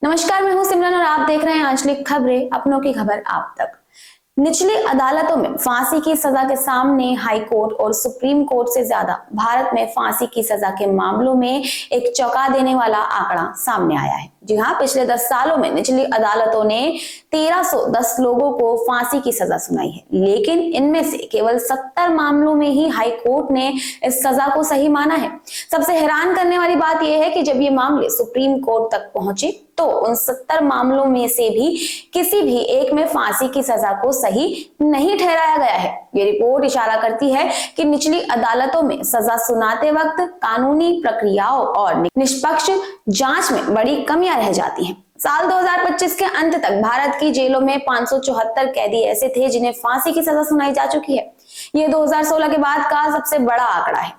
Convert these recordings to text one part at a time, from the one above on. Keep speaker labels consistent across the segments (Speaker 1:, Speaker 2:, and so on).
Speaker 1: नमस्कार, मैं हूं सिमरन और आप देख रहे हैं आंचलिक खबरें, अपनों की खबर आप तक। निचली अदालतों में फांसी की सजा के सामने हाई कोर्ट और सुप्रीम कोर्ट से ज्यादा भारत में फांसी की सजा के मामलों में एक चौंका देने वाला आंकड़ा सामने आया है। जी हां, पिछले 10 सालों में निचली अदालतों ने 1310 लोगों को फांसी की सजा सुनाई है, लेकिन इनमें से केवल 70 मामलों में ही हाई कोर्ट ने इस सजा को सही माना है। सबसे हैरान करने वाली बात यह है कि जब ये मामले सुप्रीम कोर्ट तक पहुंचे तो उन 70 मामलों में से भी किसी भी एक में फांसी की सजा को सही नहीं ठहराया गया है। ये रिपोर्ट इशारा करती है कि निचली अदालतों में सजा सुनाते वक्त कानूनी प्रक्रियाओं और निष्पक्ष जांच में बड़ी कमियां रह जाती हैं। साल 2025 के अंत तक भारत की जेलों में 574 कैदी ऐसे थे जिन्हें फांसी की सजा सुनाई जा चुकी है। ये 2016 के बाद का सबसे बड़ा आंकड़ा है।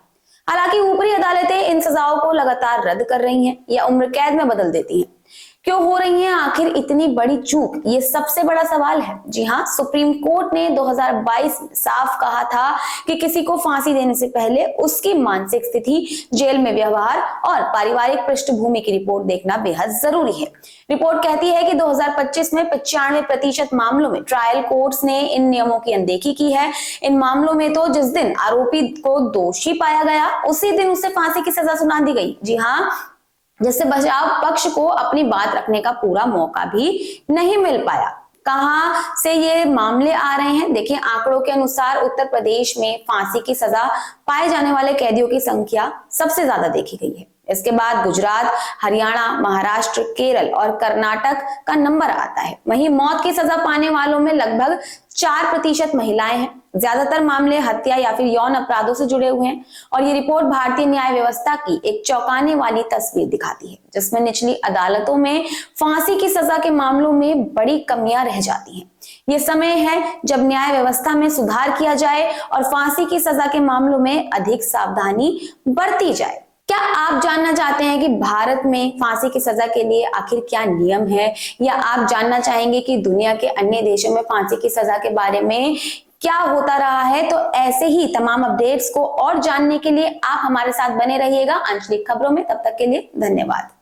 Speaker 1: हालांकि ऊपरी अदालतें इन सजाओं को लगातार रद्द कर रही हैं या उम्र कैद में बदल देती हैं। क्यों हो रही है आखिर इतनी बड़ी चूक, ये सबसे बड़ा सवाल है। जी हाँ, सुप्रीम कोर्ट ने 2022 में साफ कहा था कि किसी को फांसी देने से पहले उसकी मानसिक स्थिति, जेल में व्यवहार और पारिवारिक पृष्ठभूमि की रिपोर्ट देखना बेहद जरूरी है। रिपोर्ट कहती है कि 2025 में 95% मामलों में ट्रायल कोर्ट्स ने इन नियमों की अनदेखी की है। इन मामलों में तो जिस दिन आरोपी को दोषी पाया गया उसी दिन उसे फांसी की सजा सुना दी गई। जी हाँ, जिससे बचाव पक्ष को अपनी बात रखने का पूरा मौका भी नहीं मिल पाया। कहां से ये मामले आ रहे हैं? देखिए, आंकड़ों के अनुसार उत्तर प्रदेश में फांसी की सजा पाए जाने वाले कैदियों की संख्या सबसे ज्यादा देखी गई है। इसके बाद गुजरात, हरियाणा, महाराष्ट्र, केरल और कर्नाटक का नंबर आता है। वहीं मौत की सजा पाने वालों में लगभग 4% महिलाएं हैं। ज्यादातर मामले हत्या या फिर यौन अपराधों से जुड़े हुए हैं और ये रिपोर्ट भारतीय न्याय व्यवस्था की एक चौंकाने वाली तस्वीर दिखाती है, जिसमें निचली अदालतों में फांसी की सजा के मामलों में बड़ी कमियां रह जाती हैं। ये समय है जब न्याय व्यवस्था में सुधार किया जाए और फांसी की सजा के मामलों में अधिक सावधानी बरती जाए। क्या आप जानना चाहते हैं कि भारत में फांसी की सजा के लिए आखिर क्या नियम है, या आप जानना चाहेंगे कि दुनिया के अन्य देशों में फांसी की सजा के बारे में क्या होता रहा है? तो ऐसे ही तमाम अपडेट्स को और जानने के लिए आप हमारे साथ बने रहिएगा आंचलिक खबरों में। तब तक के लिए धन्यवाद।